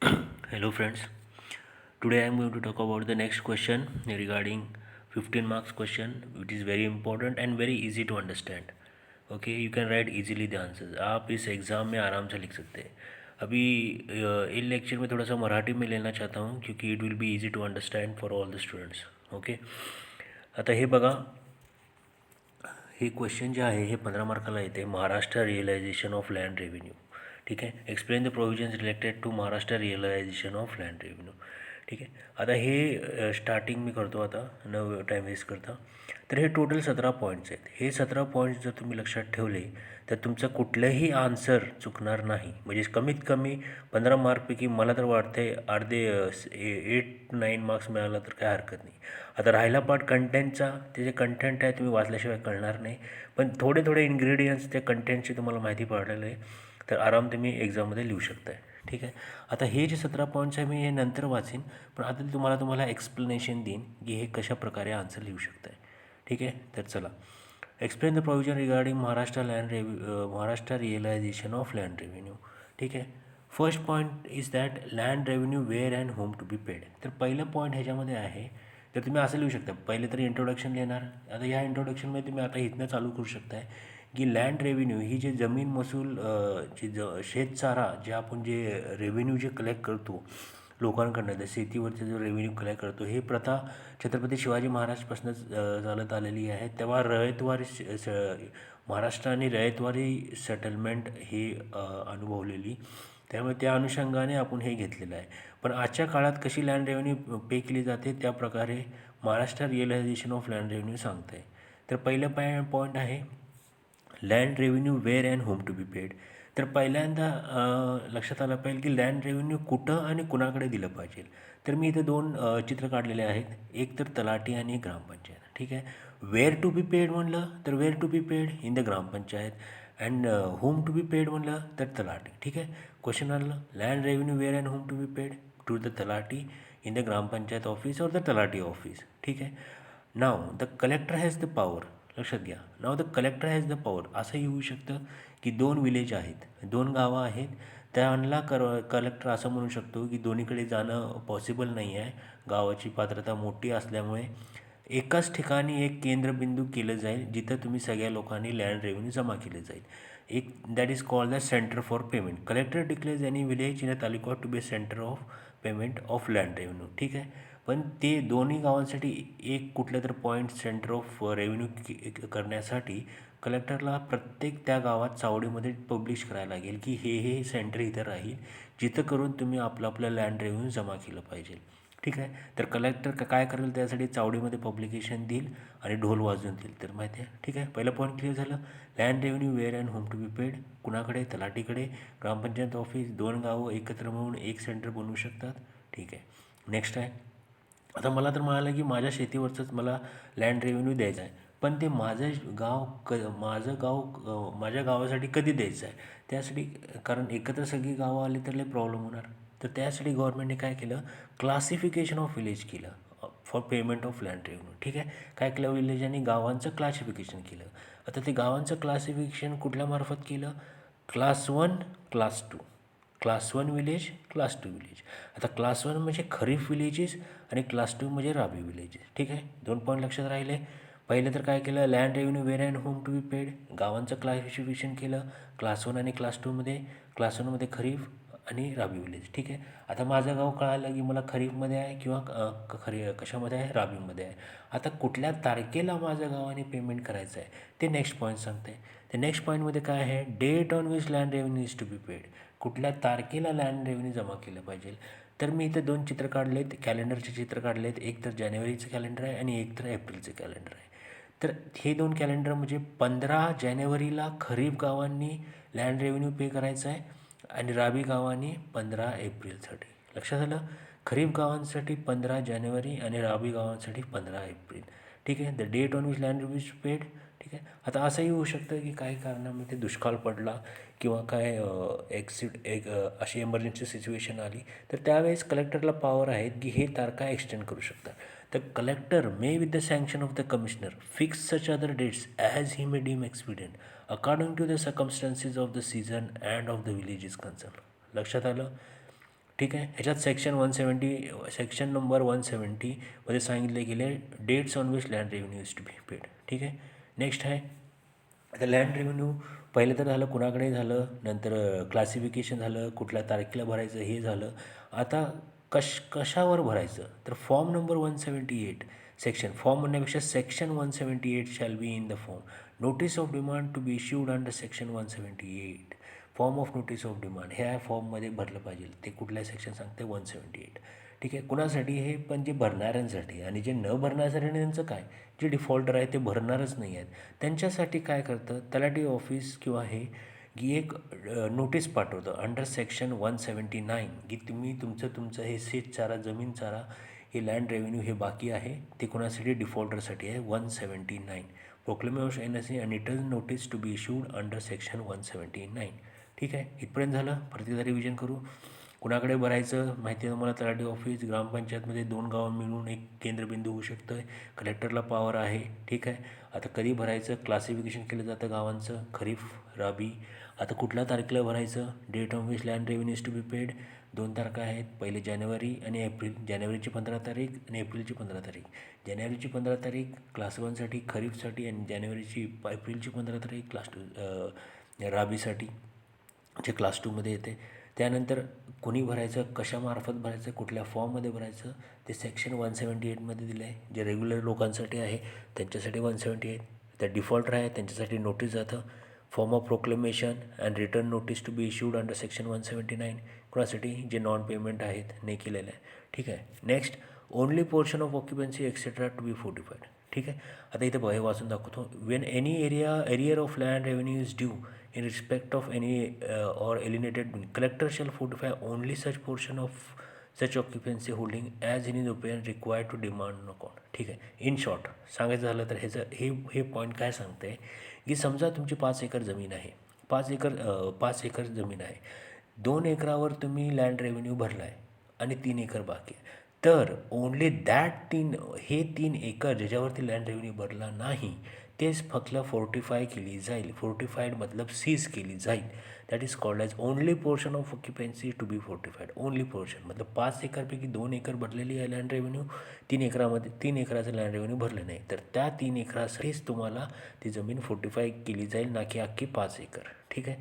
Hello friends. Today I am going to talk about the next question regarding 15 marks question, which is very important and very easy to understand. Okay, you can write easily the answers. आप इस exam में आराम से लिख सकते हैं. अभी in lecture में थोड़ा सा मराठी में लेना चाहता हूँ क्योंकि it will be easy to understand for all the students. Okay, आता हे बघा, हे क्वेश्चन जे आहे हे 15 मार्काला येते. Maharashtra realisation of land revenue. ठीक आहे. Explain the provisions related to Maharashtra realisation of land revenue. ठीक आहे. आता हे स्टार्टिंग मी करतो आता, न टाईम वेस्ट करता. तर हे टोटल 17 पॉईंट्स आहेत. हे 17 पॉईंट्स जर तुम्ही लक्षात ठेवले तर तुमचं कुठलंही आन्सर चुकणार नाही. म्हणजे कमीत कमी 15 मार्कपैकी मला तर वाटते अर्धे 8-9 मार्क्स मिळाला तर काय हरकत नाही. आता राहिला पार्ट कंटेंटचा. ते जे कंटेंट आहे तुम्ही वाचल्याशिवाय कळणार नाही, पण थोडे थोडे इन्ग्रेडियंट्स त्या कंटेंटची तुम्हाला माहिती पडलेलं आहे तर आराम तुम्ही एक्झाममध्ये लिहू शकताय. ठीक आहे. आता हे जे 17 पॉईंट्स आहे मी हे नंतर वाचीन, पण आता तुम्हाला एक्सप्लेनेशन देईन की हे कशा प्रकारे आन्सर लिहू शकताय. ठीक आहे. तर चला, explain the provision regarding Maharashtra realisation of land revenue. ठीक आहे. First point is that land revenue where and whom to be paid. तर पहिलं पॉईंट ह्याच्यामध्ये आहे, तर तुम्ही असं लिहू शकता. पहिले तर इंट्रोडक्शन लिहिणार. आता ह्या इंट्रोडक्शनमध्ये तुम्ही आता इथनं चालू करू शकताय की लँड रेव्हेन्यू ही जे जमीन महसूल शेतचारा जे आपण जे रेव्हेन्यू जे कलेक्ट करतो लोकांकडनं, तर शेतीवरचा जो रेव्हेन्यू कलेक्ट करतो, हे प्रथा छत्रपती शिवाजी महाराजपासूनच चालत आलेली आहे. तेव्हा रयतवारी महाराष्ट्राने रयतवारी सेटलमेंट ही अनुभवलेली, त्यामुळे त्या अनुषंगाने आपण हे घेतलेलं आहे. पण आजच्या काळात कशी लँड रेव्हेन्यू पे केली जाते त्या प्रकारे Maharashtra realisation of land revenue सांगतं आहे. तर पहिलं पॉईंट आहे land revenue where and whom to be paid. तर पहिल्यांदा लक्षात आलं पाहिजे की लँड रेव्हेन्यू कुठं आणि कुणाकडे दिलं पाहिजे. तर मी इथे दोन चित्र काढलेले आहेत, एक तर तलाठी आणि एक ग्रामपंचायत. ठीक आहे. वेअर टू बी पेड म्हणलं तर where to be paid in the grampanchayat, and whom to be paid म्हणलं तर तलाठी. ठीक आहे. क्वेश्चन आलं land revenue where and whom to be paid to the talathi in the grampanchayat office or the talathi office. ठीक आहे. Now the collector has the power. लक्षात घ्या, now the collector has the power. असंही होऊ शकतं की दोन विलेज आहेत, दोन गावं आहेत, त्यांना कलेक्टर असं म्हणू शकतो की दोन्हीकडे जाणं पॉसिबल नाही आहे. गावाची पात्रता मोठी असल्यामुळे एकाच ठिकाणी एक केंद्रबिंदू केलं जाईल जिथं तुम्ही सगळ्या लोकांनी लँड रेव्हेन्यू जमा केलं जाईल. एक that is called the centre for payment. Collector declares any village in a taluka to be centre of payment of land revenue. ठीक आहे. पण ते दोन्ही गावांसाठी एक कुठलं तर पॉईंट सेंटर ऑफ रेव्हेन्यू करण्यासाठी कलेक्टरला प्रत्येक त्या गावात चावडीमध्ये पब्लिश करायला लागेल की हे सेंटर इथं राहील जिथं करून तुम्ही आपलं लँड रेव्हेन्यू जमा केलं पाहिजे. ठीक आहे. तर कलेक्टर काय करेल त्यासाठी चावडीमध्ये पब्लिकेशन देईल आणि ढोल वाजवून देईल. तर माहिती आहे. ठीक आहे. पहिलं पॉईंट क्लिअर झालं. Land revenue where and whom to be paid कुणाकडे, तलाठीकडे. ग्रामपंचायत ऑफिस दोन गावं एकत्र मिळून एक सेंटर बनवू शकतात. ठीक आहे. नेक्स्ट आहे, आता मला तर म्हणालं की माझ्या शेतीवरचंच मला लँड रेव्हेन्यू द्यायचा आहे, पण ते माझ्या गावासाठी कधी द्यायचं आहे त्यासाठी, कारण एकत्र सगळी गावं आली तर लय प्रॉब्लेम होणार. तर त्यासाठी गव्हर्नमेंटने काय केलं, क्लासिफिकेशन ऑफ विलेज केलं for payment of land revenue. ठीक आहे. काय केलं, विलेज आणि गावांचं क्लासिफिकेशन केलं. आता ते गावांचं क्लासिफिकेशन कुठल्या मार्फत केलं, class 1, class 2, class 1 village, class 2 village. आता क्लास 1 म्हणजे खरीफ विलेजेस आणि क्लास 2 म्हणजे राबी विलेजेस. ठीक आहे. दोन पॉईंट लक्षात राहिले. पहिलं तर काय केलं, land revenue where and whom to be paid, गावांचं क्लासिफिकेशन केलं क्लास 1 आणि क्लास 2मध्ये. क्लास 1मध्ये खरीफ आणि राबी विलेज. ठीक आहे. आता माझं गाव कळालं की मला खरीफमध्ये आहे किंवा कशामध्ये आहे, राबीमध्ये आहे. आता कुठल्या तारखेला माझ्या गावाने पेमेंट करायचं आहे ते नेक्स्ट पॉईंट सांगते. ते नेक्स्ट पॉईंटमध्ये काय आहे, date on which land revenue is to be paid. कुठल्या तारखेला लँड रेव्हेन्यू जमा केलं पाहिजे. तर मी इथं दोन चित्र काढलेत, कॅलेंडरचे चित्र काढलेत. एक तर जानेवारीचं कॅलेंडर आहे आणि एक तर एप्रिलचं कॅलेंडर आहे. तर हे दोन कॅलेंडर म्हणजे 15 जानेवारीला खरीप गावांनी लँड रेव्हेन्यू पे करायचं आहे आणि राबी गावांनी 15 एप्रिलसाठी. लक्षात आलं. खरीप गावांसाठी 15 जानेवारी आणि राबी गावांसाठी 15 एप्रिल. ठीक आहे. The date on which land revenue paid. ठीक आहे. आता असंही होऊ शकतं की काही कारणामध्ये दुष्काळ पडला किंवा काय अशी इमर्जन्सी सिच्युएशन आली तर त्यावेळेस कलेक्टरला पॉवर आहेत की हे तारखा एक्सटेंड करू शकतात. तर collector may with the sanction of the commissioner fix such other dates as he may deem expedient according to the circumstances of the season and of the village is concern. लक्षात आलं. ठीक आहे. ह्याच्यात section number 170मध्ये सांगितले गेले dates on which land revenue is to be paid. ठीक आहे. नेक्स्ट आहे आता लँड रेव्हेन्यू. पहिलं तर झालं कुणाकडे झालं, नंतर क्लासिफिकेशन झालं, कुठल्या तारखेला भरायचं हे झालं. आता कशावर भरायचं, तर फॉर्म नंबर 178 फॉर्म म्हणण्यापेक्षा section 178 shall be in the form. Notice of demand to be issued under section 178. Form of notice of demand ह्या फॉर्ममध्ये भरलं पाहिजे. ते कुठल्या सेक्शन सांगते 178. ठीक आहे. कुणासाठी हे, पण जे भरणाऱ्यांसाठी. आणि जे न भरण्यासाठी त्यांचं काय, जे डिफॉल्टर आहे ते भरणारच नाही आहेत त्यांच्यासाठी काय करतं तलाठी ऑफिस किंवा हे की एक नोटीस पाठवतं अंडर सेक्शन 179 की तुम्ही तुमचं हे शेत चारा जमीन चारा हे लँड रेव्हेन्यू हे बाकी आहे ते कोणासाठी डिफॉल्टरसाठी आहे 179. प्रोक्लेमेशन एन एस सी आणि return notice to be issued under section 179. ठीक आहे. इथपर्यंत झालं. प्रतिदा रिव्हिजन करू. कुणाकडे भरायचं माहिती आहे तुम्हाला, तलाठी ऑफिस. ग्रामपंचायतमध्ये 2 गावं मिळून एक केंद्रबिंदू होऊ शकतं आहे. कलेक्टरला पॉवर आहे. ठीक आहे. आता कधी भरायचं, क्लासिफिकेशन केलं जातं गावांचं खरीफ राबी. आता कुठल्या तारखेला भरायचं, date of which land revenue to be paid. 2 तारखा आहेत, पहिले जानेवारी आणि एप्रिल. जानेवारीची 15 तारीख आणि एप्रिलची 15 तारीख. जानेवारीची 15 तारीख क्लास 1साठी खरीफसाठी आणि एप्रिलची 15 तारीख क्लास 2 राबीसाठी जे क्लास 2मध्ये येते. त्यानंतर कोणी भरायचं, कशामार्फत भरायचं, कुठल्या फॉर्ममध्ये भरायचं ते सेक्शन 178मध्ये दिलं आहे. जे रेग्युलर लोकांसाठी आहे त्यांच्यासाठी 178. त्या डिफॉल्टर आहे त्यांच्यासाठी नोटीस जातं. Form of proclamation and return notice to be issued under section 179. कोणासाठी, जे नॉन पेमेंट आहेत नाही केलेलं आहे. ठीक आहे. Next, only portion of occupancy etcetera to be forfeited. ठीक आहे. आता इथं हे वाचून दाखवतो. When any arrear of land revenue is due in respect of any or alienated, collector shall fortify only such portion of such occupancy holding as in his opinion required to demand on account. ठीक आहे. In short सांगायचं झालं तर हे point काय सांगते की समजा तुमची 5 एकर जमीन आहे. 5 एकर जमीन आहे. 2 एकरावर तुम्ही लँड रेव्हेन्यू भरला आहे आणि 3 एकर बाकी आहे. तर ओनली दॅट 3 एकर ज्याच्यावरती लँड रेव्हेन्यू भरला नाही तेच फक्त फोर्टिफाय केली जाईल. फोर्टिफाईड मतलब सीज केली जाईल. That is called as only portion of occupancy to be forfeited. Only portion मतलब 5 एकरपैकी 2 एकर भरलेली आहे लँड रेव्हेन्यू. 3 एकराचं लँड रेव्हेन्यू भरलं नाही तर त्या 3 एकरासाठीच तुम्हाला ती जमीन फोर्टिफाय केली जाईल, ना की अख्खी 5 एकर. ठीक आहे.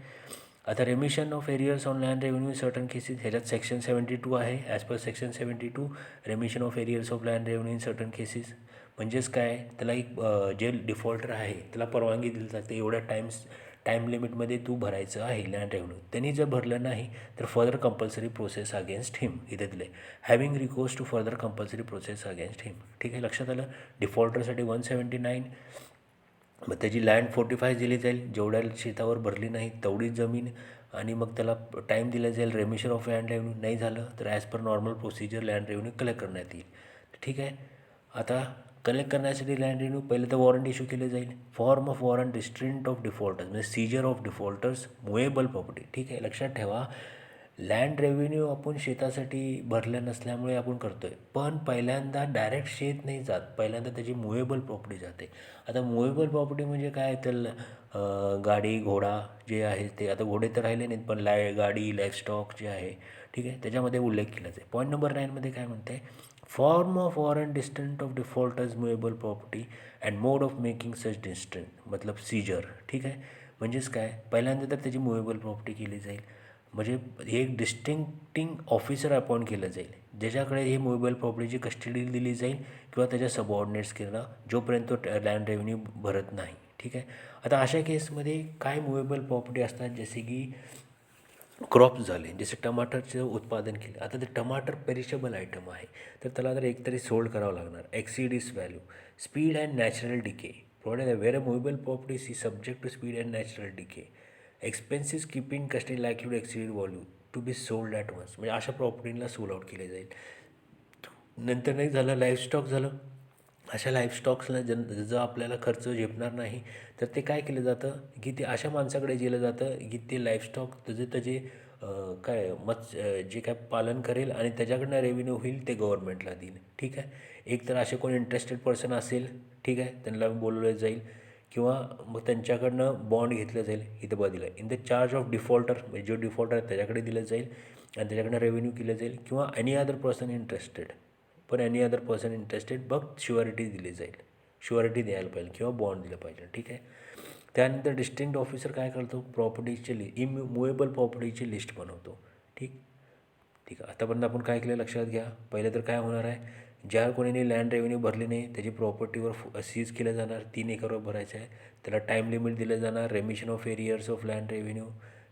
आता रेमिशन of arrears on land revenue certain cases ह्याच्यात सेक्शन 72 आहे. As per section 72 रेमिशन of arrears of land revenue in certain cases म्हणजेच काय, त्याला एक जे डिफॉल्टर आहे त्याला परवानगी दिली जाते एवढ्या टाईम लिमिटमध्ये तू भरायचं आहे लँड रेव्हेन्यू. त्यांनी जर भरलं नाही तर further compulsory process against him इथे दिले. Having recourse to further compulsory process against him. ठीक आहे. लक्षात आलं. डिफॉल्टरसाठी 179. मग त्याची लँड फोर्टिफाय दिली जाईल, जेवढ्या शेतावर भरली नाही तेवढीच जमीन. आणि मग त्याला टाईम दिला जाईल रेमिशन ऑफ लँड रेव्हेन्यू. नाही झालं तर as per normal procedure land revenue collect करण्यात येईल. ठीक आहे. आता कलेक्ट करण्यासाठी लँड रेव्हेन्यू पहिलं तर वॉरंट इश्यू केलं जाईल. Form of warrant, restraint of defaulters म्हणजे Caesar of defaulters, movable property. ठीक आहे. लक्षात ठेवा, लँड रेव्हेन्यू आपण शेतासाठी भरलं नसल्यामुळे आपण करतो आहे, पण पहिल्यांदा डायरेक्ट शेत नाही जात, पहिल्यांदा त्याची मुएबल प्रॉपर्टी जाते. आता मुएबल प्रॉपर्टी म्हणजे काय, तर गाडी घोडा जे आहे ते, आता घोडे तर राहिले नाहीत पण गाडी लाईफस्टॉक जे आहे. ठीक आहे. त्याच्यामध्ये उल्लेख केला जाईल. पॉईंट नंबर 9मध्ये काय म्हणते, form of warrant distraint of defaulters movable property and mode of making such distraint मतलब सीजर. ठीक आहे. म्हणजेच काय, पहिल्यांदा तर त्याची मुएबल प्रॉपर्टी केली जाईल. म्हणजे एक डिस्टिंक्टिंग ऑफिसर अपॉइंट केलं जाईल ज्याच्याकडे हे मुएबल प्रॉपर्टीची कस्टडी दिली जाईल किंवा त्याच्या सबऑर्डिनेट्स केला जोपर्यंत तो लँड रेव्हेन्यू भरत नाही. ठीक आहे. आता अशा केसमध्ये काय मुएबल प्रॉपर्टी असतात, जसे की क्रॉप झाले, जसे टमाटरचं उत्पादन केलं. आता ते टमाटर पेरिशेबल आयटम आहे तर त्याला तर एकतरी सोल्ड करावं लागणार. Exceed is value, speed and natural decay provided where a movable property see subject to speed and natural decay. Expenses keeping custody likely exceed value to be sold at once. म्हणजे अशा प्रॉपर्टीला solve out केले जाईल. नंतर नाही झालं, livestock झालं. अशा लाईफस्टॉक्सला जर आपल्याला खर्च झेपणार नाही तर ते काय केलं जातं की ते अशा माणसाकडे दिलं जातं की ते लाईफस्टॉक त्याचे काय जे काय पालन करेल आणि त्याच्याकडनं रेव्हेन्यू होईल ते गव्हर्नमेंटला देईल. ठीक आहे. एक तर असे कोण इंटरेस्टेड पर्सन असेल, ठीक आहे, त्यांना बोलवलं जाईल किंवा मग त्यांच्याकडनं बॉन्ड घेतलं जाईल. इथं दिलं in the charge of defaulter, म्हणजे जो डिफॉल्टर आहे त्याच्याकडे दिलं जाईल. आणि त्याच्याकडनं रेव्हेन्यू केलं जाईल, किंवा एनी अदर पर्सन इंटरेस्टेड, पण एनी अदर पर्सन इंटरेस्टेड बघ शुअरिटी दिली जाईल, शुअरिटी द्यायला पाहिजे किंवा बॉन्ड दिलं पाहिजे. ठीक आहे. त्यानंतर डिस्ट्रिक्ट ऑफिसर काय करतो, प्रॉपर्टीचे इमूवेबल प्रॉपर्टीची लिस्ट बनवतो. ठीक ठीक आहे. आतापर्यंत आपण काय केलं लक्षात घ्या. पहिलं तर काय होणार आहे, ज्या कोणीने लँड रेव्हेन्यू भरली नाही त्याची प्रॉपर्टीवर सीज केलं जाणार, 3 एकरवर भरायचं आहे, त्याला टाईम लिमिट दिलं जाणार, remission of arrears of land revenue,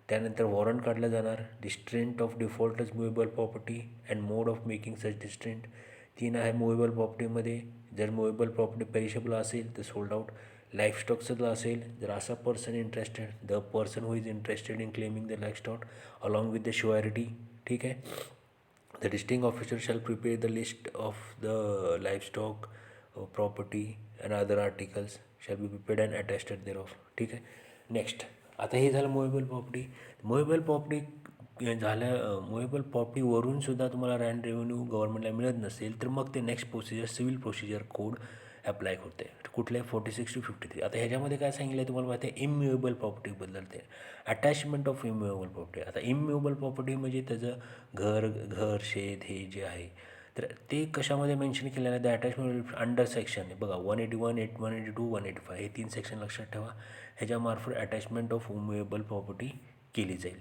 त्यानंतर वॉरंट काढलं जाणार, distraint of defaulters movable property and mode of making such distraint. 3 आहे मुवेबल प्रॉपर्टीमध्ये, जर मुवेबल प्रॉपर्टी पेरिशेबल असेल तर सोल्ड आउट. लाईफस्टॉकचं असेल, जर असा person interested, the person who is interested in claiming the livestock along with the surety. ठीक आहे. The district officer shall prepare the list of the livestock property and other articles shall be prepared and attested thereof. ठीक आहे. Next, आता हे झालं movable property. Movable property झालं, मुवेबल प्रॉपर्टीवरून सुद्धा तुम्हाला लँड रेव्हेन्यू गव्हर्नमेंटला मिळत नसेल तर मग ते next procedure civil procedure code apply होते. कुठले 46 to 53. आता ह्याच्यामध्ये काय सांगितलं आहे तुम्हाला माहिती आहे, इममुवेबल प्रॉपर्टीबद्दल ते अटॅचमेंट ऑफ इममुवेबल प्रॉपर्टी. आता इममुवेबल प्रॉपर्टी म्हणजे त्याचं घर शेत हे जे आहे, तर ते कशामध्ये मेन्शन केलेलं आहे, द अटॅचमेंट अंडर सेक्शन बघा 181, 182, 185 हे 3 सेक्शन लक्षात ठेवा. ह्याच्यामार्फत अटॅचमेंट ऑफ इममुवेबल प्रॉपर्टी केली जाईल.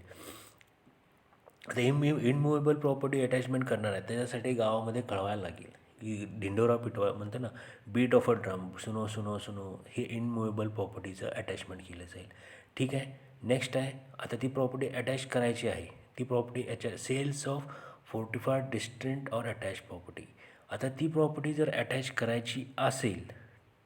आता इनमुवेबल प्रॉपर्टी अटॅचमेंट करणार आहे त्याच्यासाठी गावामध्ये कळवायला लागेल की ढिंडोरा पिटवा म्हणतं ना, बीट ऑफ अ ड्रम, सुनो सुनो सुनो, हे इनमुवेबल प्रॉपर्टीचं अटॅचमेंट केलं जाईल. ठीक आहे. नेक्स्ट आहे, आता ती प्रॉपर्टी अटॅच करायची आहे, ती प्रॉपर्टी याच्या sales of forfeited district or attach property. आता ती प्रॉपर्टी जर अटॅच करायची असेल,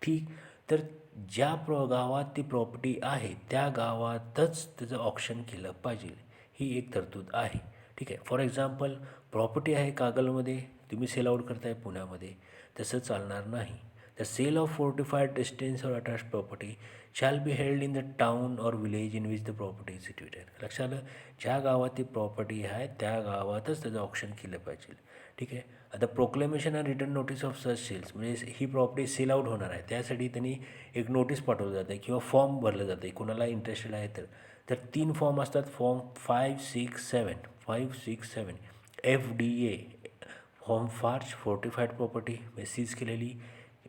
ठीक, तर ज्या गावात ती प्रॉपर्टी आहे त्या गावातच त्याचं ऑप्शन केलं पाहिजे, ही एक तरतूद आहे. ठीक आहे. फॉर एक्झाम्पल, प्रॉपर्टी आहे कागलमध्ये, तुम्ही सेल आउट करताय पुण्यामध्ये, तसं चालणार नाही. The sale of forfeited distance or attach property shall be held in the town or village in which the property is situated. लक्षात आलं, ज्या गावात ती प्रॉपर्टी आहे त्या गावातच त्याचं ऑप्शन केलं पाहिजे. ठीक आहे. आता proclamation and return notice of such sales, म्हणजे ही प्रॉपर्टी सेल आउट होणार आहे त्यासाठी त्यांनी एक नोटीस पाठवलं जातं किंवा फॉर्म भरलं जातं आहे, कोणाला इंटरेस्टेड आहे तर 3 फॉर्म असतात. फॉर्म 567 FDA, फॉर्म फार्च फोर्टिफाईड प्रॉपर्टी म्हणजे सीज केलेली,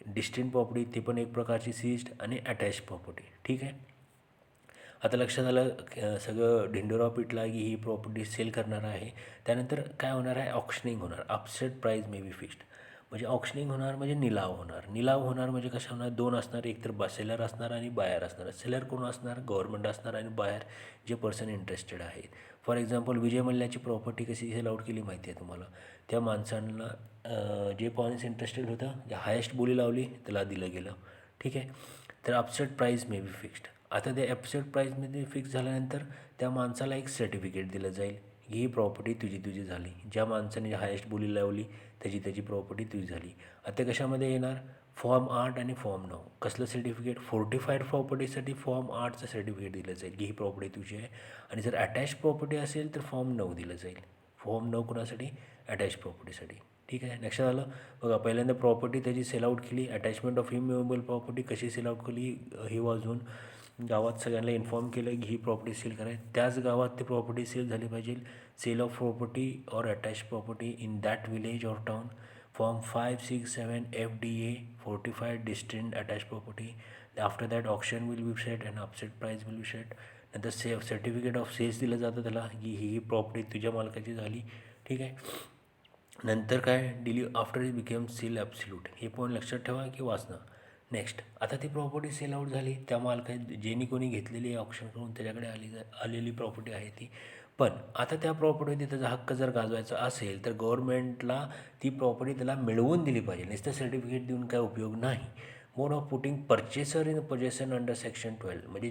डिस्टिंक्ट प्रॉपर्टी ती पण एक प्रकारची सीज्ड, आणि अटॅच प्रॉपर्टी. ठीक आहे. आता लक्षात आलं सगळं ढिंडोरा पिटला की ही प्रॉपर्टी सेल करणार आहे. त्यानंतर काय होणार आहे, ऑक्शनिंग होणार, upset price may be fixed. म्हणजे ऑक्शनिंग होणार म्हणजे निलाव होणार. निलाव होणार म्हणजे कशा होणार, 2 असणार, एक तर सेलर असणार आणि बायर असणार. सेलर कोण असणार, गव्हर्नमेंट असणार, आणि बायर जे पर्सन इंटरेस्टेड आहेत. फॉर एक्झाम्पल, विजय मल्ल्याची प्रॉपर्टी कशी सेल आउट केली माहिती आहे तुम्हाला, त्या माणसांना जे पर्सन इंटरेस्टेड होतं, जे हायेस्ट बोली लावली त्याला दिलं गेलं. ठीक आहे. तर upset price may be fixed. आता ते ॲप्सेट प्राईजमध्ये फिक्स झाल्यानंतर त्या माणसाला एक सर्टिफिकेट दिलं जाईल की ही प्रॉपर्टी तुझी झाली. ज्या माणसाने हायेस्ट बोली लावली त्याची प्रॉपर्टी तुझी झाली. आता कशामध्ये येणार, फॉर्म 8 आणि फॉर्म 9. कसलं सर्टिफिकेट, फोर्टिफाईड प्रॉपर्टीसाठी फॉर्म 8चं सर्टिफिकेट दिलं जाईल की ही प्रॉपर्टी तुझी आहे. आणि जर अटॅच प्रॉपर्टी असेल तर फॉर्म 9 दिलं जाईल. फॉर्म 9 कोणासाठी, अटॅच प्रॉपर्टीसाठी. ठीक आहे. लक्षात आलं. बघा, पहिल्यांदा प्रॉपर्टी त्याची सेल आउट केली, अटॅचमेंट ऑफ इममुवेबल प्रॉपर्टी कशी सेल आउट केली हे वाजवून गावात सगळ्यांना इन्फॉर्म केलं की ही प्रॉपर्टी सेल करायची, त्याच गावात ती प्रॉपर्टी सेल झाली पाहिजे. Sale of property or attach property in that village or town, form 567 FDA, forfeited distinct attach property. After that option will be set and upset price will be set. नंतर certificate of sales दिलं जातं त्याला की ही property तुझ्या मालकाची झाली. ठीक आहे. नंतर काय, duly after it became sale absolute, हे पण लक्षात ठेवा की वाचणं. नेक्स्ट, आता ती प्रॉपर्टी सेल आउट झाली, त्या मालकाने ज्यांनी कोणी घेतलेली आहे ऑप्शन करून त्याच्याकडे आलेली प्रॉपर्टी आहे ती. पण आता त्या प्रॉपर्टीमध्ये त्याचा हक्क जर गाजवायचा असेल तर गव्हर्नमेंटला ती प्रॉपर्टी त्याला मिळवून दिली पाहिजे. नुसतं सर्टिफिकेट देऊन काय उपयोग नाही. Mode of putting purchaser in possession under section 12, म्हणजे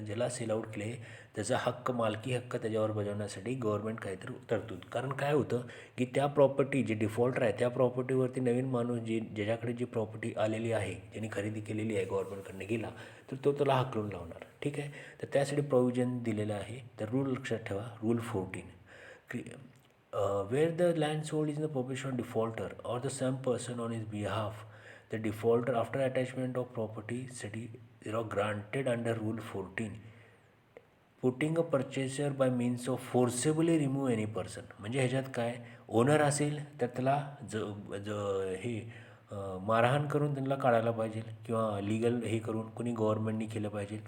ज्याला सेल आउट केले त्याचा हक्क, मालकी हक्क त्याच्यावर बजावण्यासाठी गव्हर्नमेंट काहीतरी तरतूद. कारण काय होतं की त्या प्रॉपर्टी जे डिफॉल्टर आहे त्या प्रॉपर्टीवरती नवीन माणूस ज्याच्याकडे जी प्रॉपर्टी आलेली आहे, ज्यांनी खरेदी केलेली आहे गव्हर्नमेंटकडनं गेला, तर तो त्याला हाकलून लावणार. ठीक आहे. तर त्यासाठी प्रोव्हिजन दिलेलं आहे. तर रूल लक्षात ठेवा, rule 14, where the land sold is in the possession of defaulter or the some person on his behalf, the defaulter after attachment of property city granted under rule 14 putting a purchaser bye means of forcibly remove any person. म्हणजे ह्याच्यात काय, owner असेल तर त्याला ज ज हे मारहाण करून त्यांना काढायला पाहिजे किंवा लिगल हे करून कुणी गव्हर्नमेंटनी केलं पाहिजे.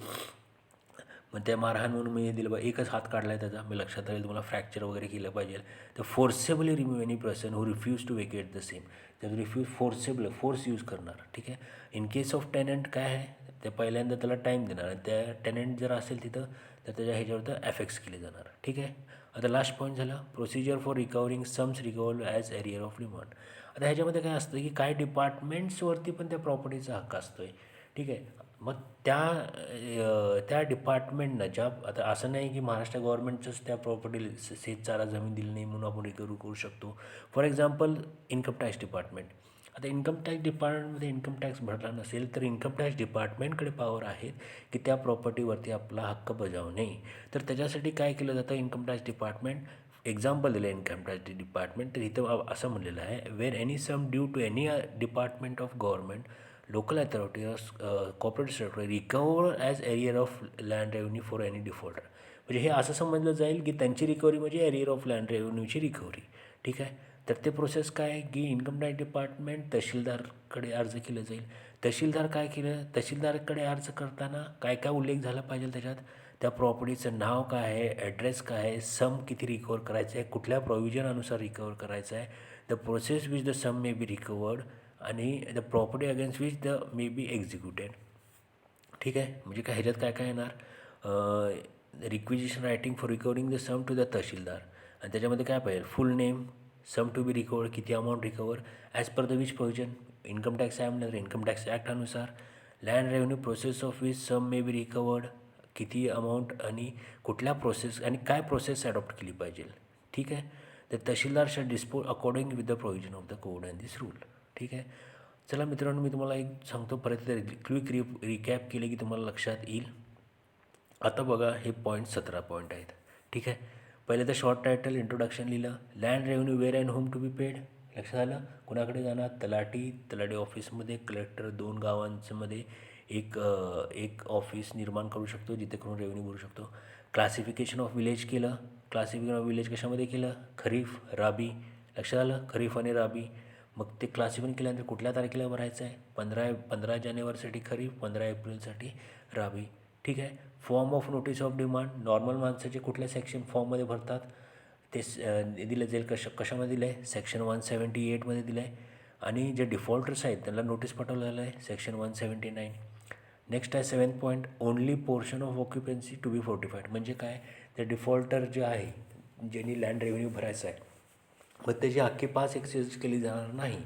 मग त्या मारहाण म्हणून मी दिलं बा एकच हात काढला आहे त्याचा, मी लक्षात राहील तुम्हाला फ्रॅक्चर वगैरे केलं पाहिजे. तर forcibly remove any person who refuse to vacate the same. तर रिफ्यूज फोर्सेबल फोर्स यूज करणार. ठीक आहे. इन केस ऑफ टेनंट काय आहे, ते पहिल्यांदा त्याला टाईम देणार आणि त्या टेनंट जर असेल तिथं तर त्याच्या ह्याच्यावर तर एफेक्ट्स केले जाणार. ठीक आहे. आता लास्ट पॉईंट झाला procedure for recovering sums recover as arrear of demand. आता ह्याच्यामध्ये काय असतं की काय डिपार्टमेंट्सवरती पण त्या प्रॉपर्टीचा हक्क असतो आहे. ठीक आहे. मग त्या डिपार्टमेंटनं ज्या, आता असं नाही की महाराष्ट्र गव्हर्नमेंटचंच त्या प्रॉपर्टी शेतचारा जमीन दिली नाही म्हणून आपण रिकव्हरी करू शकतो. For example income tax department. आता इन्कम टॅक्स डिपार्टमेंटमध्ये इन्कम टॅक्स भरला नसेल तर इन्कम टॅक्स डिपार्टमेंटकडे पॉवर आहेत की त्या प्रॉपर्टीवरती आपला हक्क बजावणे. तर त्याच्यासाठी काय केलं जातं, इन्कम टॅक्स डिपार्टमेंट एक्झाम्पल दिलं इन्कम टॅक्स डिपार्टमेंट. तर इथं असं म्हणलेलं आहे, where any sum due to any department of government, local authority corporate sector recover as arrear of land revenue for any defaulter. म्हणजे हे असं समजलं जाईल की त्यांची रिकव्हरी म्हणजे एरियर ऑफ लँड रेव्हन्यूची रिकव्हरी. ठीक आहे. तर ते प्रोसेस काय आहे की इन्कम टॅक्स डिपार्टमेंट तहसीलदारकडे अर्ज केलं जाईल. तहसीलदार काय केलं, तहसीलदारकडे अर्ज करताना काय काय उल्लेख झाला पाहिजे त्याच्यात, त्या प्रॉपर्टीचं नाव काय आहे, ॲड्रेस काय आहे, सम किती रिकवर करायचं आहे, कुठल्या प्रोव्हिजननुसार रिकवर करायचं आहे, the process which the sum may be recovered आणि the property against which the may be executed. ठीक आहे. म्हणजे काय ह्याच्यात काय काय येणार, requisition writing for recovering the sum to the tahsildar. आणि त्याच्यामध्ये काय पाहिजे, full name, sum to be recover, किती amount recover, as per the which provision, income tax आहे म्हणलं तर इन्कम टॅक्स ॲक्टनुसार, land revenue process of which some may be recovered, किती अमाऊंट आणि कुठल्या प्रोसेस आणि काय प्रोसेस ॲडॉप्ट केली पाहिजे. ठीक आहे. तर tahsildar shall dispose according with the provision of the code and this rule. ठीक आहे. चला मित्रांनो, मी तुम्हाला एक सांगतो परत क्विक रिकॅप केले की तुम्हाला लक्षात येईल. आता बघा हे पॉईंट 17 पॉईंट आहेत. ठीक आहे. पहिले तर शॉर्ट टायटल इंट्रोडक्शन लिहिलं, land revenue where and whom to be paid. लक्षात आलं. कुणाकडे जाणार, तलाठी ऑफिसमध्ये, कलेक्टर 2 गावांमध्ये एक ऑफिस निर्माण करू शकतो जिथे करून रेव्हन्यू भरू शकतो. क्लासिफिकेशन ऑफ विलेज केलं. क्लासिफिकेशन ऑफ विलेज कशामध्ये केलं, खरीफ, राबी. लक्षात आलं, खरीफ आणि राबी. मग ते क्लासिफिकेशन केल्यानंतर कुठल्या तारखेला भरायचं आहे, 15 जानेवारीसाठी खरीफ, 15 एप्रिलसाठी राबी. ठीक आहे. Form of notice of demand, normal माणसाचे कुठल्या सेक्शन फॉर्ममध्ये भरतात ते दिलं जाईल. कशामध्ये दिलं आहे, सेक्शन 178मध्ये दिलं आहे. आणि जे डिफॉल्टर्स आहेत त्यांना नोटीस पाठवलेलं आहे सेक्शन 179. नेक्स्ट आहे 7th point, only portion of occupancy to be forfeited. म्हणजे काय, ते डिफॉल्टर जे आहे ज्यांनी लँड रेव्हन्यू भरायचं आहे, मग त्याची अख्खी 5 एक्सचेंज केली जाणार नाही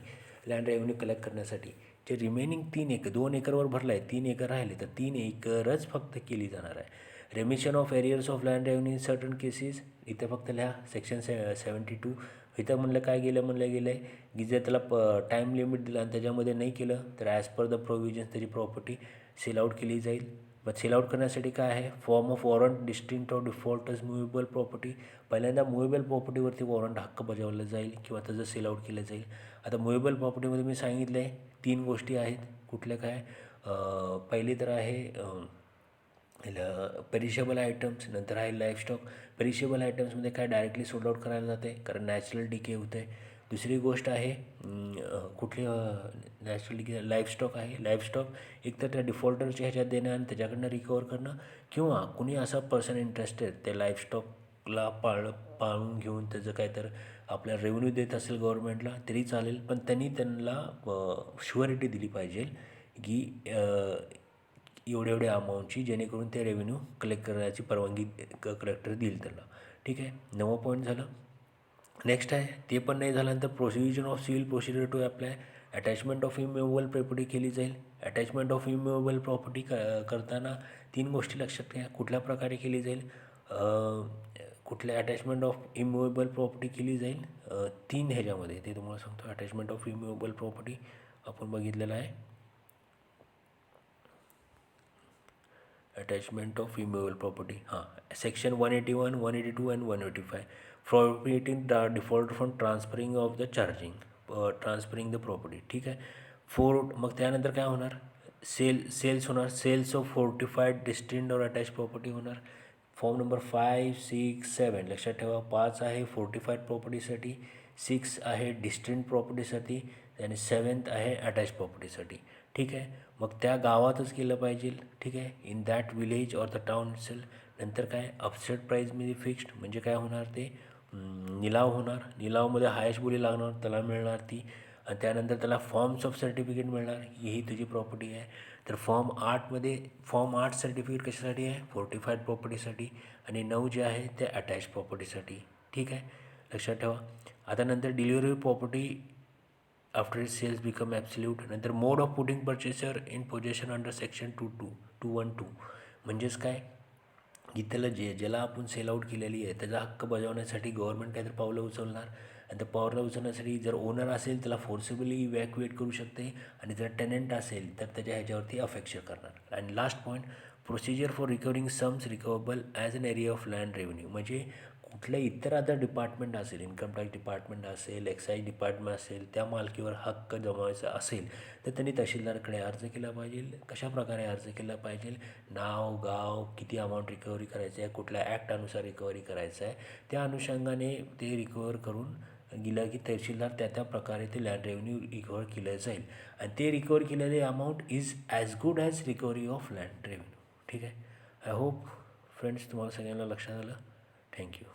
लँड रेव्हन्यू कलेक्ट करण्यासाठी. जे रिमेनिंग 3 एकर, 2 एकरवर भरला आहे, 3 एकर राहिले तर 3 एकरच फक्त केली जाणार आहे. रेमिशन of arrears of land revenue in certain cases, इथं फक्त लिहा सेक्शन 72. इथं म्हणलं काय गेलं आहे की जर त्याला टाईम लिमिट दिला आणि त्याच्यामध्ये नाही केलं तर ॲज पर द प्रोव्हिजन्स त्याची प्रॉपर्टी सेल आउट केली जाईल. मग सेल आउट करण्यासाठी काय आहे, form of warrant distinct of defaulters movable property. पहिल्यांदा मुव्हेबल प्रॉपर्टीवरती वॉरंट हक्क बजावला जाईल किंवा त्याचं सेल आउट केलं जाईल. आता मुव्हेबल प्रॉपर्टीमध्ये मी सांगितलं आहे 3 गोष्टी आहेत. कुठल्या काय, पहिली तर आहे पेरिशेबल आयटम्स, नंतर आहे लाईफस्टॉक. पेरिशेबल आयटम्समध्ये काय डायरेक्टली सोल्ड आउट करायला जाते कारण नॅचरल डिके होतं आहे. दुसरी गोष्ट आहे कुठली नॅचरल डिके, लाईफस्टॉक आहे. लाईफस्टॉक एक तर त्या डिफॉल्टरच्या ह्याच्यात देणं आणि त्याच्याकडनं रिकवर करणं, किंवा कुणी असा पर्सन इंटरेस्टेड त्या लाईफस्टॉकला पाळून घेऊन त्याचं काय तर आपल्या रेव्हेन्यू देत असेल गव्हर्नमेंटला तरी चालेल, पण त्यांना शुअरिटी दिली पाहिजे की एवढ्या अमाऊंटची, जेणेकरून ते रेव्हेन्यू कलेक्ट करण्याची परवानगी कलेक्टर देईल त्यांना. ठीक आहे. 9वं पॉईंट झालं. नेक्स्ट आहे, ते पण नाही झाल्यानंतर provision of civil procedure to apply. Attachment of immovable property केली जाईल. अटॅचमेंट ऑफ इमूव्हेबल प्रॉपर्टी करताना 3 गोष्टी लक्षात घ्या. कुठल्या प्रकारे केली जाईल, कुठल्या अटॅचमेंट ऑफ इमूव्हेबल प्रॉपर्टी केली जाईल, 3 ह्याच्यामध्ये ते तुम्हाला सांगतो. अटॅचमेंट ऑफ इमूव्हेबल प्रॉपर्टी आपण बघितलेलं आहे. Attachment of immovable property, section 181, 182 and 185. Prohibiting the default from transferring of the transferring the property. ठीक आहे. मग त्यानंतर काय होणार, सेल्स होणार. सेल्स ऑफ फोर्टिफाईड डिस्टिंक्ट और अटॅच प्रॉपर्टी होणार. फॉर्म नंबर 5, 6, 7 लक्षात ठेवा. 5 आहे फोर्टिफाईड प्रॉपर्टीसाठी, 6 आहे डिस्टिंक्ट प्रॉपर्टीसाठी आणि 7th आहे अटॅच प्रॉपर्टीसाठी. ठीक आहे. मग त्या गावातच केलं पाहिजे. ठीक आहे. In that village or the town sale. नंतर काय अपसेट प्राईजमध्ये फिक्स्ड म्हणजे काय होणार ते निलाव होणार. निलावमध्ये हायेस्ट बोली लागणार त्याला मिळणार ती. आणि त्यानंतर त्याला फॉर्म्स ऑफ सर्टिफिकेट मिळणार. ही तुझी प्रॉपर्टी आहे. तर फॉर्म 8मध्ये फॉर्म 8 सर्टिफिकेट कशासाठी आहे फोर्टिफाईड प्रॉपर्टीसाठी आणि 9 जे आहे ते अटॅच प्रॉपर्टीसाठी. ठीक आहे. लक्षात ठेवा. आता नंतर delivery property after it sales become absolute. नंतर mode of putting purchaser in possession under section 212 म्हणजेच काय की त्याला ज्याला आपण सेल आऊट केलेली आहे त्याचा हक्क बजावण्यासाठी गव्हर्नमेंट काहीतरी पावलं उचलणार. आणि त्या पावलं उचलण्यासाठी जर ओनर असेल त्याला फोर्सिबली इव्हॅक्युएट करू शकते आणि जर टेनंट असेल तर त्याच्या ह्याच्यावरती अफेक्शन करणार. आणि last point procedure for recovering sums recoverable as an arrear of land revenue. म्हणजे कुठल्या इतर अदर डिपार्टमेंट असेल, इन्कम टॅक्स डिपार्टमेंट असेल, एक्साईज डिपार्टमेंट असेल, त्या मालकीवर हक्क जमवायचा असेल तर त्यांनी तहसीलदारकडे अर्ज केला पाहिजे. कशाप्रकारे अर्ज केला पाहिजे, नाव, गाव, किती अमाऊंट रिकव्हरी करायचं आहे, कुठल्या ॲक्टनुसार रिकव्हरी करायचं आहे, त्या अनुषंगाने ते रिकवर करून गेलं की तहसीलदार त्या प्रकारे ते लँड रेव्हेन्यू रिकवर केलं जाईल. आणि ते रिकवर केलेले amount is as good as recovery of land revenue. ठीक आहे. आय होप फ्रेंड्स तुम्हाला सगळ्यांना लक्षात आलं. थँक्यू.